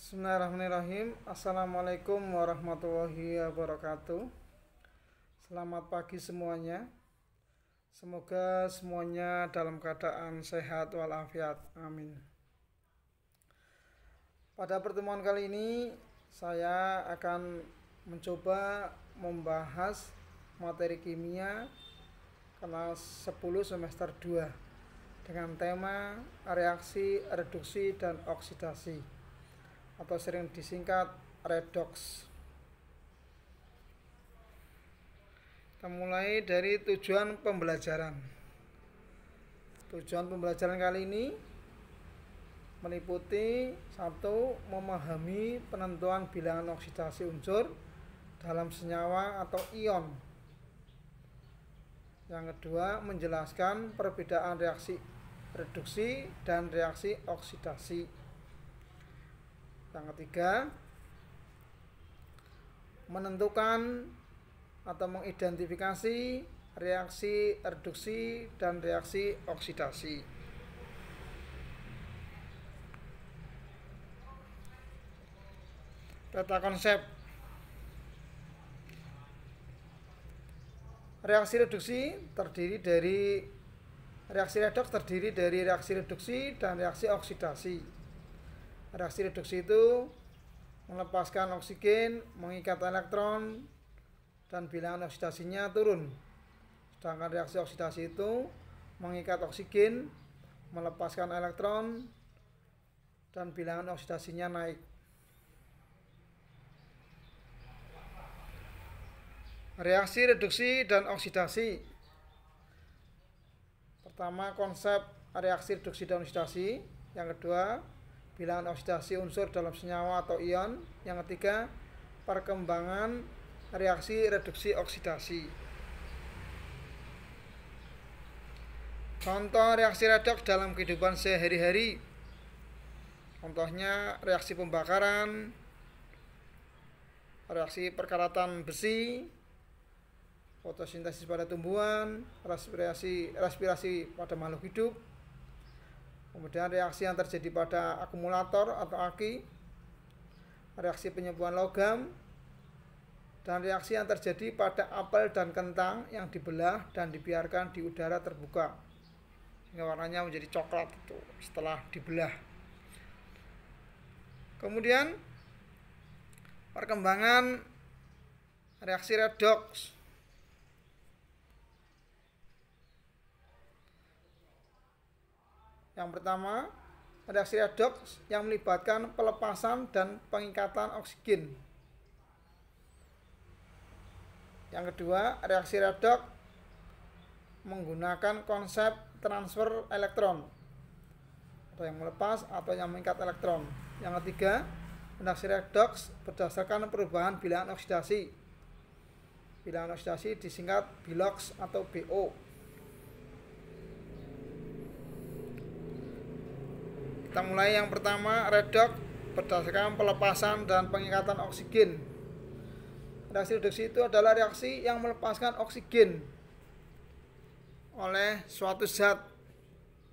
Bismillahirrahmanirrahim. Assalamualaikum warahmatullahi wabarakatuh. Selamat pagi semuanya. Semoga semuanya dalam keadaan sehat walafiat. Amin. Pada pertemuan kali ini saya akan mencoba membahas materi kimia kelas 10 semester 2 dengan tema reaksi, reduksi, dan oksidasi atau sering disingkat redox. Kita mulai dari tujuan pembelajaran. Tujuan pembelajaran kali ini meliputi: 1. Memahami penentuan bilangan oksidasi unsur dalam senyawa atau ion. Yang kedua, menjelaskan perbedaan reaksi reduksi dan reaksi oksidasi. Yang ketiga, menentukan atau mengidentifikasi reaksi reduksi dan reaksi oksidasi. Peta konsep. Reaksi reduksi terdiri dari reaksi redoks terdiri dari reaksi reduksi dan reaksi oksidasi. Reaksi reduksi itu melepaskan oksigen, mengikat elektron, dan bilangan oksidasinya turun. Sedangkan reaksi oksidasi itu mengikat oksigen, melepaskan elektron, dan bilangan oksidasinya naik. Reaksi reduksi dan oksidasi. Pertama, konsep reaksi reduksi dan oksidasi. Yang kedua, bilangan oksidasi unsur dalam senyawa atau ion. Yang ketiga, perkembangan reaksi reduksi oksidasi. Contoh reaksi redoks dalam kehidupan sehari-hari. Contohnya reaksi pembakaran, reaksi perkaratan besi, fotosintesis pada tumbuhan, respirasi pada makhluk hidup. Kemudian reaksi yang terjadi pada akumulator atau aki, reaksi penyembuhan logam, dan reaksi yang terjadi pada apel dan kentang yang dibelah dan dibiarkan di udara terbuka sehingga warnanya menjadi coklat itu setelah dibelah. Kemudian perkembangan reaksi redoks. Yang pertama, reaksi redoks yang melibatkan pelepasan dan pengikatan oksigen. Yang kedua, reaksi redoks menggunakan konsep transfer elektron, atau yang melepas atau yang mengikat elektron. Yang ketiga, reaksi redoks berdasarkan perubahan bilangan oksidasi. Bilangan oksidasi disingkat bilox atau BO. Kita mulai yang pertama, redoks berdasarkan pelepasan dan pengikatan oksigen. Reaksi reduksi itu adalah reaksi yang melepaskan oksigen oleh suatu zat.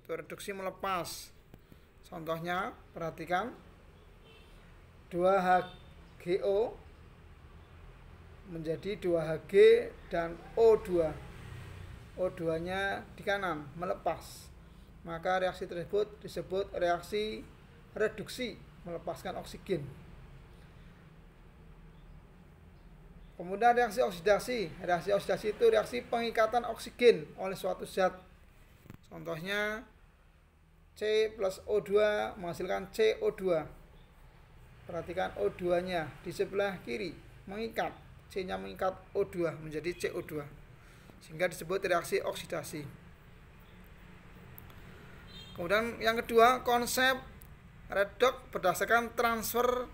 Itu reduksi melepas. Contohnya, perhatikan 2HGO menjadi 2Hg dan O2. O2-nya di kanan, melepas. Maka reaksi tersebut disebut reaksi reduksi, melepaskan oksigen. Kemudian reaksi oksidasi. Reaksi oksidasi itu reaksi pengikatan oksigen oleh suatu zat. Contohnya C plus O2 menghasilkan CO2. Perhatikan O2-nya di sebelah kiri mengikat, C-nya mengikat O2 menjadi CO2, sehingga disebut reaksi oksidasi. Kemudian yang kedua, konsep redoks berdasarkan transfer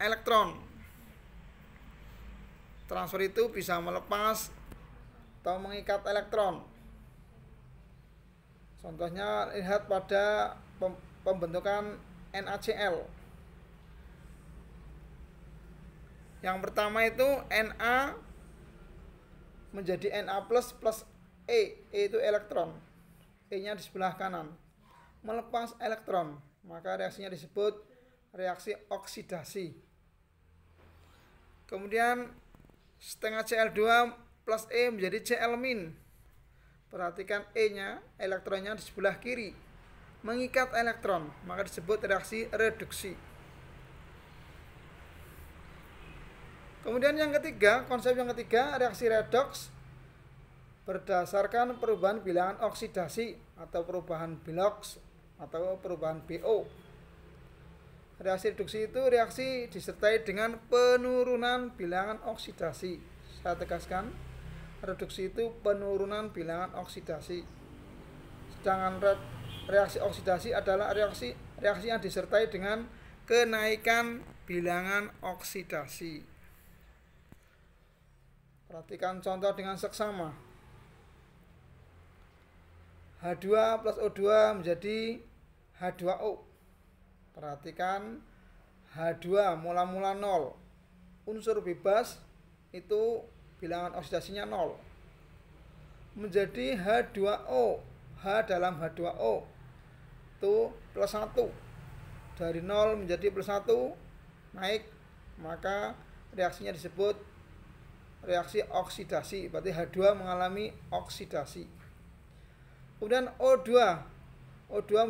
elektron. Transfer itu bisa melepas atau mengikat elektron. Contohnya lihat pada pembentukan NaCl. Yang pertama itu Na menjadi Na plus E. E itu elektron. E-nya di sebelah kanan. Melepas elektron, maka reaksinya disebut reaksi oksidasi. Kemudian setengah Cl2 plus E menjadi Cl-. Perhatikan E-nya, elektronnya di sebelah kiri, mengikat elektron, maka disebut reaksi reduksi. Kemudian yang ketiga, konsep yang ketiga, reaksi redoks berdasarkan perubahan bilangan oksidasi atau perubahan biloks atau perubahan BO. Reaksi reduksi itu reaksi disertai dengan penurunan bilangan oksidasi. Saya tegaskan, reduksi itu penurunan bilangan oksidasi. Sedangkan reaksi oksidasi adalah reaksi yang disertai dengan kenaikan bilangan oksidasi. Perhatikan contoh dengan seksama. H2 plus O2 menjadi H2O. Perhatikan H2 mula-mula 0. Unsur bebas itu bilangan oksidasinya 0. Menjadi H2O. H dalam H2O itu plus 1. Dari 0 menjadi plus 1 naik, maka reaksinya disebut reaksi oksidasi. Berarti H2 mengalami oksidasi. Kemudian O2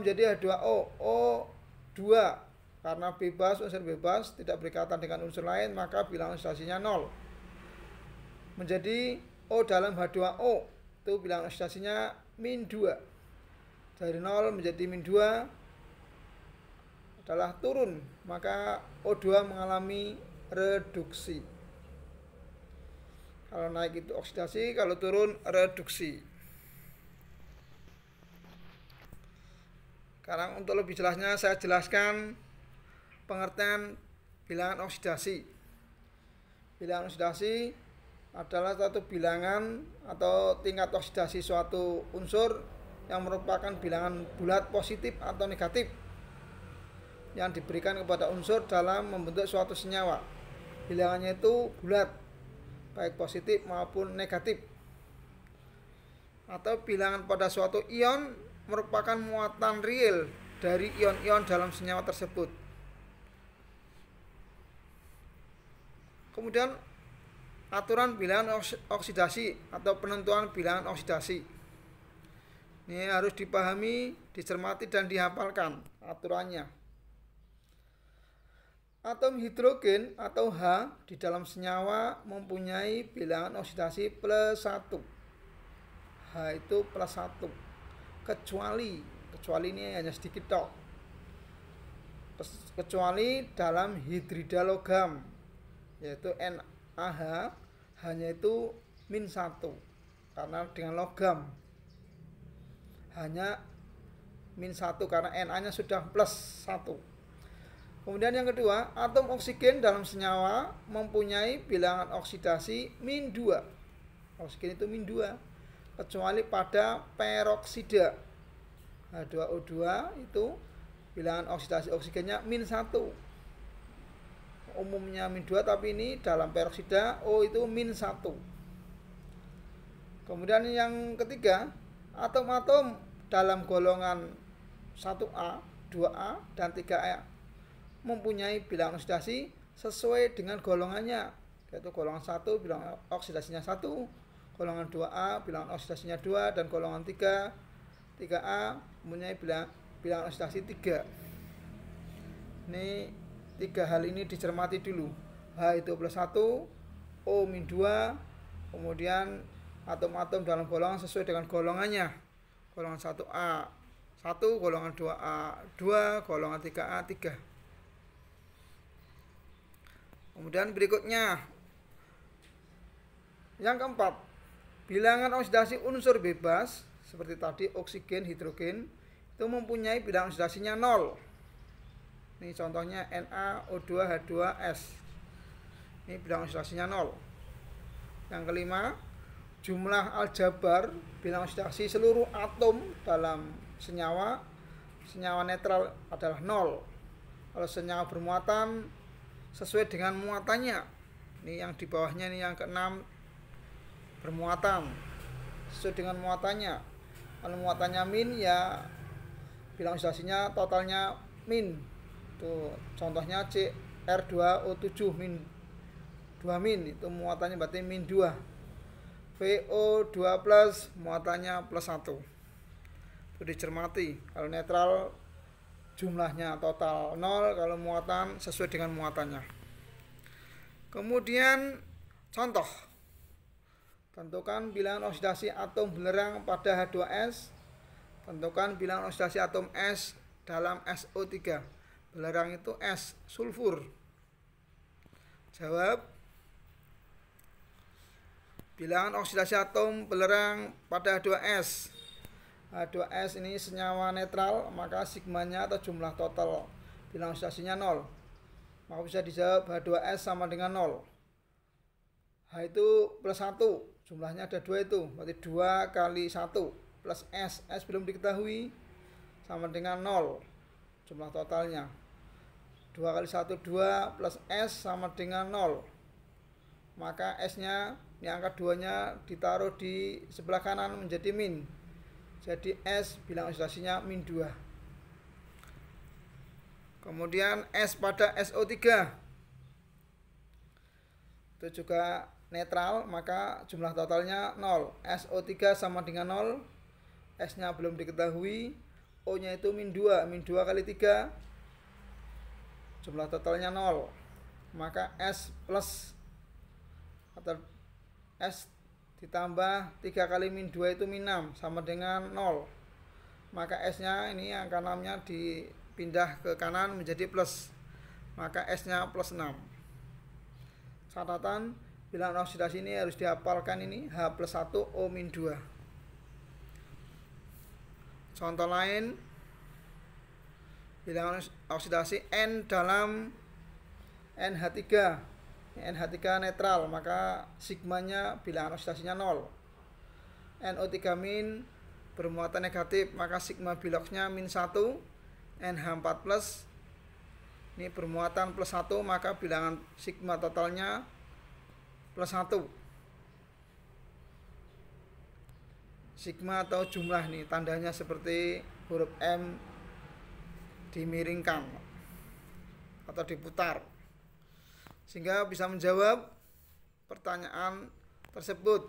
menjadi H2O. O2 karena bebas, unsur bebas tidak berikatan dengan unsur lain, maka bilangan oksidasinya 0. Menjadi O dalam H2O, itu bilangan oksidasinya min 2. Dari 0 menjadi min 2 adalah turun, maka O2 mengalami reduksi. Kalau naik itu oksidasi, kalau turun reduksi. Sekarang untuk lebih jelasnya saya jelaskan pengertian bilangan oksidasi. Bilangan oksidasi adalah suatu bilangan atau tingkat oksidasi suatu unsur yang merupakan bilangan bulat positif atau negatif yang diberikan kepada unsur dalam membentuk suatu senyawa. Bilangannya itu bulat, baik positif maupun negatif. Atau bilangan pada suatu ion merupakan muatan real dari ion-ion dalam senyawa tersebut. Kemudian aturan bilangan oksidasi atau penentuan bilangan oksidasi. Ini harus dipahami, dicermati dan dihafalkan aturannya. Atom hidrogen atau H di dalam senyawa mempunyai bilangan oksidasi plus 1. H itu plus 1. Kecuali ini hanya sedikit tok. Kecuali dalam hidrida logam, yaitu NaH, hanya itu min 1. Karena dengan logam hanya min 1 karena Na-nya sudah plus 1. Kemudian yang kedua, atom oksigen dalam senyawa mempunyai bilangan oksidasi min 2. Oksigen itu min 2. Kecuali pada peroksida. H2O2 itu bilangan oksidasi oksigennya min 1. Umumnya min 2, tapi ini dalam peroksida O itu min 1. Kemudian yang ketiga, atom-atom dalam golongan 1A, 2A, dan 3A mempunyai bilangan oksidasi sesuai dengan golongannya, yaitu golongan 1 bilangan oksidasinya 1, golongan 2A bilangan oksidasinya 2, dan golongan 3A mempunyai bilangan oksidasi 3. Ini 3 hal ini dicermati dulu. H itu plus 1, O min 2, kemudian atom-atom dalam golongan sesuai dengan golongannya. Golongan 1A 1, golongan 2A 2, golongan 3A 3. Kemudian berikutnya yang keempat, bilangan oksidasi unsur bebas seperti tadi oksigen, hidrogen itu mempunyai bilangan oksidasinya 0. Ini contohnya NaO2H2S. Ini bilangan oksidasinya 0. Yang kelima, jumlah aljabar bilangan oksidasi seluruh atom dalam senyawa netral adalah 0. Kalau senyawa bermuatan sesuai dengan muatannya. Ini yang di bawahnya, ini yang keenam, bermuatan sesuai dengan muatannya. Kalau muatannya min, ya bilangan oksidasinya totalnya min. Tuh, contohnya CR2O7 min 2 min, itu muatannya berarti min 2. VO2 plus muatannya plus 1. Itu dicermati. Kalau netral jumlahnya total 0, kalau muatan sesuai dengan muatannya. Kemudian contoh. Tentukan bilangan oksidasi atom belerang pada H2S. Tentukan bilangan oksidasi atom S dalam SO3. Belerang itu S, sulfur. Jawab. Bilangan oksidasi atom belerang pada H2S. H2S ini senyawa netral, maka sigmanya atau jumlah total bilangan oksidasinya 0. Maka bisa dijawab H2S sama dengan 0. H itu plus 1, jumlahnya ada 2 itu, berarti 2 kali 1 plus S. S belum diketahui, sama dengan 0 jumlah totalnya. 2 kali 1 2 plus S sama dengan 0. Maka S nya, ini angka 2 nya ditaruh di sebelah kanan menjadi min. Jadi S bilangan oksidasinya min 2. Kemudian S pada SO3 itu juga netral, maka jumlah totalnya 0. SO3 sama dengan 0. S nya belum diketahui, O nya itu min 2. Min 2 kali 3, jumlah totalnya 0. Maka S plus atau S ditambah 3 kali min 2 itu min 6 sama dengan 0. Maka S nya ini angka 6 nya dipindah ke kanan menjadi plus. Maka S nya plus 6. Catatan, bilangan oksidasi ini harus dihafalkan ini H plus 1 O min 2. Contoh lain, bilangan oksidasi N dalam NH3. NH3 netral, maka sigmanya bilangan oksidasinya 0. NO3 min bermuatan negatif, maka sigma biloksnya min 1. NH4 plus ini bermuatan plus 1, maka bilangan sigma totalnya plus 1. Sigma atau jumlah nih, tandanya seperti huruf M dimiringkan atau diputar, sehingga bisa menjawab pertanyaan tersebut.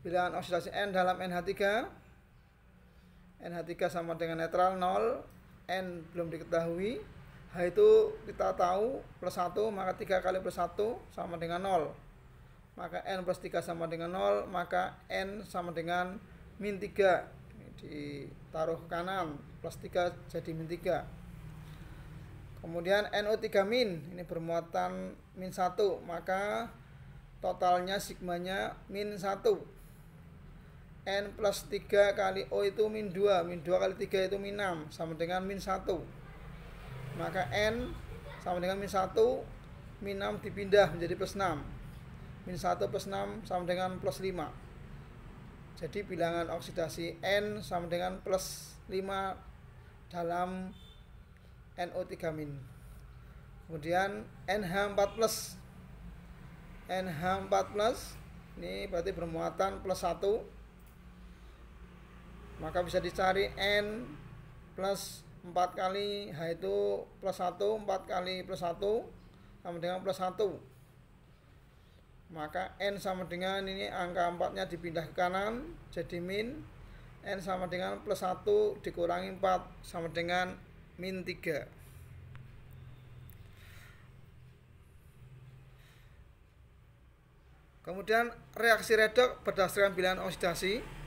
Bilangan oksidasi N dalam NH3. NH3 sama dengan netral 0. N belum diketahui. H itu kita tahu plus 1, maka 3 kali plus 1 sama dengan 0. Maka N plus 3 sama dengan 0, maka N sama dengan min 3. Ini ditaruh kanan, plus 3 jadi min 3. Kemudian NO3 min, ini bermuatan min 1, maka totalnya sigmanya min 1. N plus 3 kali O itu min 2, min 2 kali 3 itu min 6, sama dengan min 1. Maka N sama dengan min 1, min 6 dipindah menjadi plus 6. Min 1 plus 6 sama dengan plus 5. Jadi bilangan oksidasi N sama dengan plus 5 dalam NO3 min. Kemudian NH4 plus. NH4 plus ini berarti bermuatan plus 1. Maka bisa dicari N plus 4 kali H itu plus 1, 4 kali plus 1 sama dengan plus 1. Maka N sama dengan ini angka 4 nya dipindah ke kanan jadi min. N sama dengan plus 1 dikurangi 4 sama dengan min 3. Kemudian reaksi redoks berdasarkan bilangan oksidasi.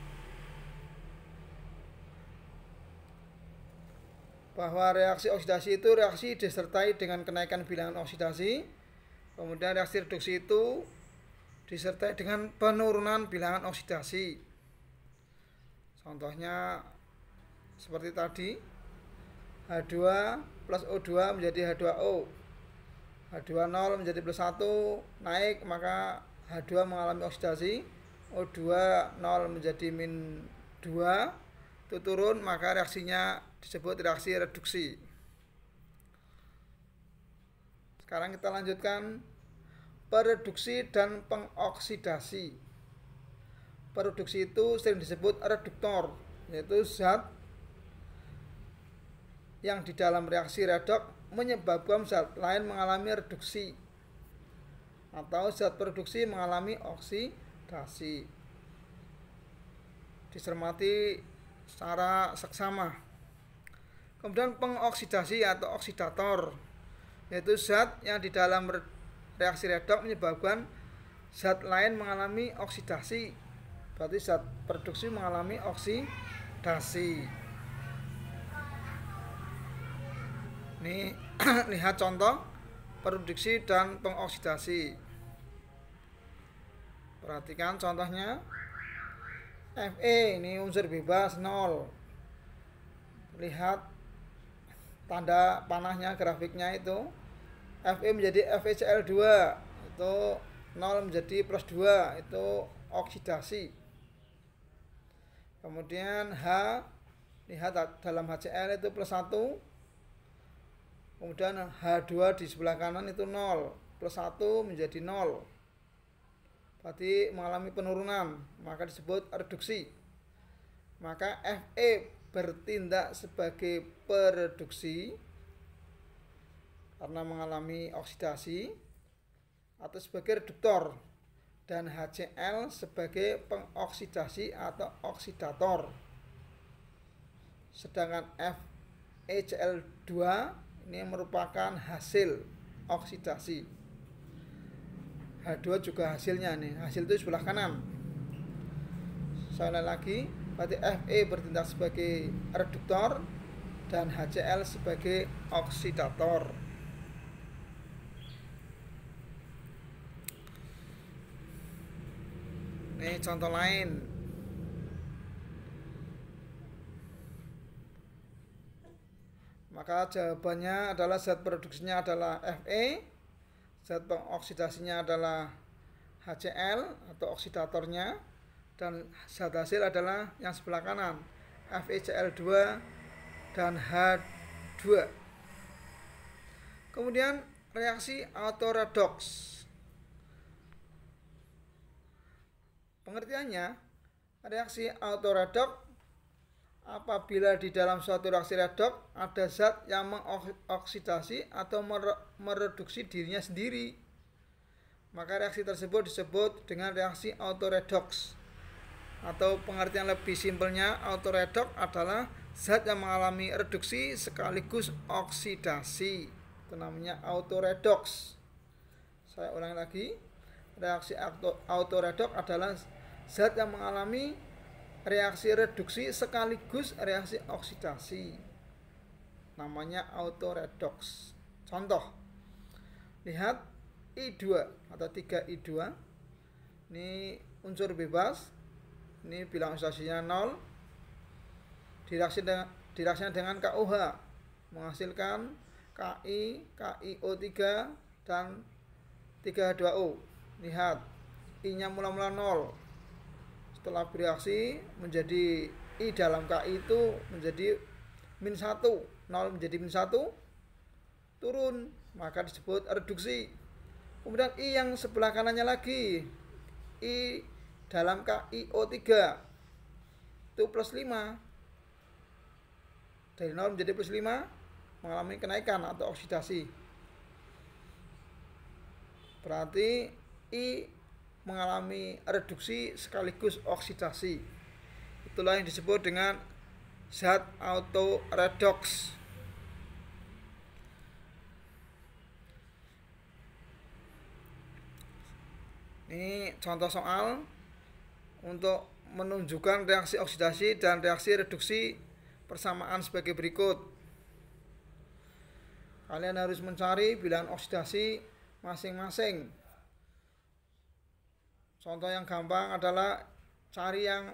Bahwa reaksi oksidasi itu reaksi disertai dengan kenaikan bilangan oksidasi. Kemudian reaksi reduksi itu disertai dengan penurunan bilangan oksidasi. Contohnya seperti tadi, H2 plus O2 menjadi H2O. H2O menjadi plus 1 naik, maka H2 mengalami oksidasi. O2 0 menjadi min 2, itu turun, maka reaksinya disebut reaksi reduksi. Sekarang kita lanjutkan pereduksi dan pengoksidasi. Pereduksi itu sering disebut reduktor, yaitu zat yang di dalam reaksi redoks menyebabkan zat lain mengalami reduksi atau zat produksi mengalami oksidasi. Dicermati secara seksama. Kemudian pengoksidasi atau oksidator, yaitu zat yang di dalam reaksi redoks menyebabkan zat lain mengalami oksidasi. Berarti zat produksi mengalami oksidasi. Ini lihat contoh produksi dan pengoksidasi. Perhatikan contohnya. Fe ini unsur bebas 0. Lihat tanda panahnya, grafiknya itu. Fe menjadi FeCl2 itu 0 menjadi plus 2, itu oksidasi. Kemudian H, lihat dalam HCl itu plus 1. Kemudian H2 di sebelah kanan itu 0, plus 1 menjadi 0. Berarti mengalami penurunan, maka disebut reduksi. Maka Fe bertindak sebagai pereduksi karena mengalami oksidasi, atau sebagai reduktor, dan HCl sebagai pengoksidasi atau oksidator. Sedangkan FeCl2 ini merupakan hasil oksidasi. H2 juga hasilnya nih, hasil itu sebelah kanan. Saya ulang lagi, berarti Fe bertindak sebagai reduktor dan HCl sebagai oksidator. Ini contoh lain. Maka jawabannya adalah zat produksinya adalah Fe, zat pengoksidasinya adalah HCl atau oksidatornya, dan zat hasil adalah yang sebelah kanan, FeCl2 dan H2. Kemudian reaksi autoredoks. Pengertiannya, reaksi autoredoks apabila di dalam suatu reaksi redoks ada zat yang mengoksidasi atau mereduksi dirinya sendiri, maka reaksi tersebut disebut dengan reaksi autoredoks. Atau pengertian lebih simpelnya, autoredoks adalah zat yang mengalami reduksi sekaligus oksidasi. Itu namanya autoredoks. Saya ulangi lagi, reaksi autoredoks adalah zat yang mengalami reaksi reduksi sekaligus reaksi oksidasi, namanya autoredoks. Contoh, lihat I2 atau 3I2, ini unsur bebas, ini bilangan oksidasinya 0, direaksikan dengan KOH menghasilkan Ki, KiO3 dan 3H2O. Lihat, I-nya mula-mula 0. Setelah bereaksi menjadi I dalam Ki itu menjadi -1, 0 menjadi -1, turun, maka disebut reduksi. Kemudian I yang sebelah kanannya lagi, I dalam KiO3 itu plus 5, dari 0 menjadi plus 5, mengalami kenaikan atau oksidasi. Berarti I mengalami reduksi sekaligus oksidasi. Itulah yang disebut dengan zat autoredoks. Ini contoh soal untuk menunjukkan reaksi oksidasi dan reaksi reduksi persamaan sebagai berikut. Kalian harus mencari bilangan oksidasi masing-masing. Contoh yang gampang adalah cari yang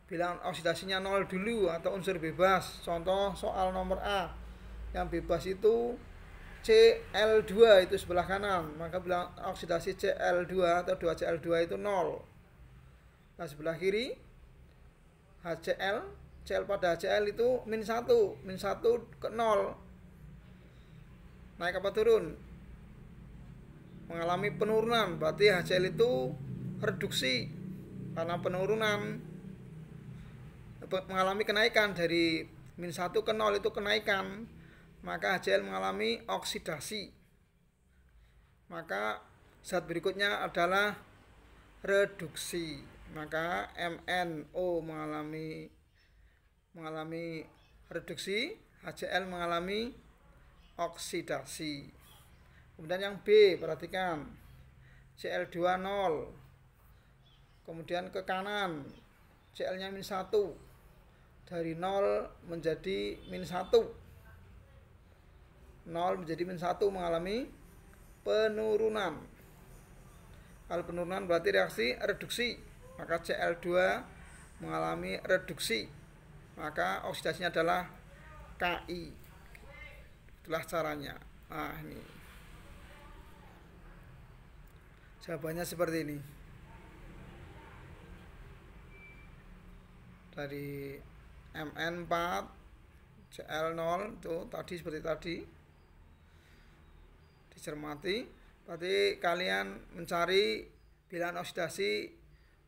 bilangan oksidasinya 0 dulu atau unsur bebas. Contoh soal nomor A, yang bebas itu Cl2 itu sebelah kanan, maka bilangan oksidasi Cl2 atau 2Cl2 itu 0. Nah, sebelah kiri HCl, Cl pada HCl itu -1 ke 0. Naik apa turun? Mengalami penurunan, berarti HCl itu reduksi karena penurunan, mengalami kenaikan dari -1 ke 0 itu kenaikan. maka HCl mengalami oksidasi. Maka zat berikutnya adalah reduksi. Maka MnO mengalami reduksi, HCl mengalami oksidasi. Kemudian yang B, perhatikan, Cl2 0. Kemudian ke kanan, Cl-nya -1. Dari 0 menjadi -1. 0 menjadi -1 mengalami penurunan. Kalau penurunan berarti reaksi reduksi. Maka Cl2 mengalami reduksi. Maka oksidasinya adalah Ki. Itulah caranya. Nah, ini. Jawabannya seperti ini. Dari Mn4 Cl0 itu tadi seperti tadi. Dicermati. Berarti kalian mencari bilangan oksidasi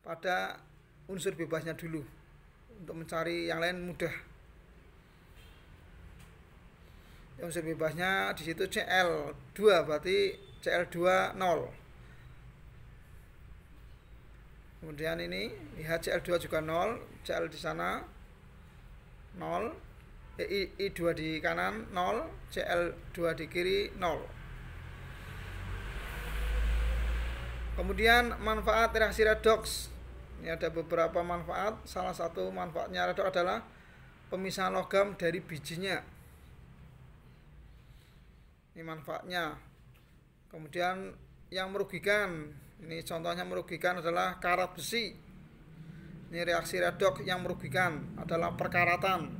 pada unsur bebasnya dulu. Untuk mencari yang lain mudah. Unsur bebasnya di situ Cl2, berarti Cl2 0. Kemudian ini lihat Cl2 juga 0, Cl di sana 0, I2 di kanan 0, Cl2 di kiri 0. Kemudian manfaat reaksi redoks. Ini ada beberapa manfaat. Salah satu manfaatnya redoks adalah pemisahan logam dari bijinya. Ini manfaatnya. Kemudian yang merugikan, ini contohnya merugikan adalah karat besi. Ini reaksi redoks yang merugikan adalah perkaratan.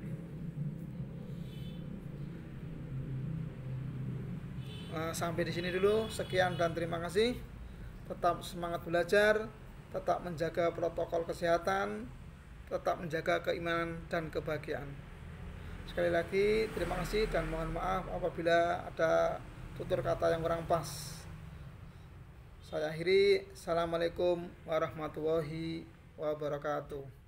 Nah, sampai di sini dulu. Sekian dan terima kasih. Tetap semangat belajar, tetap menjaga protokol kesehatan, tetap menjaga keimanan dan kebahagiaan. Sekali lagi terima kasih dan mohon maaf apabila ada tutur kata yang kurang pas. Saya akhiri. Assalamualaikum warahmatullahi wabarakatuh.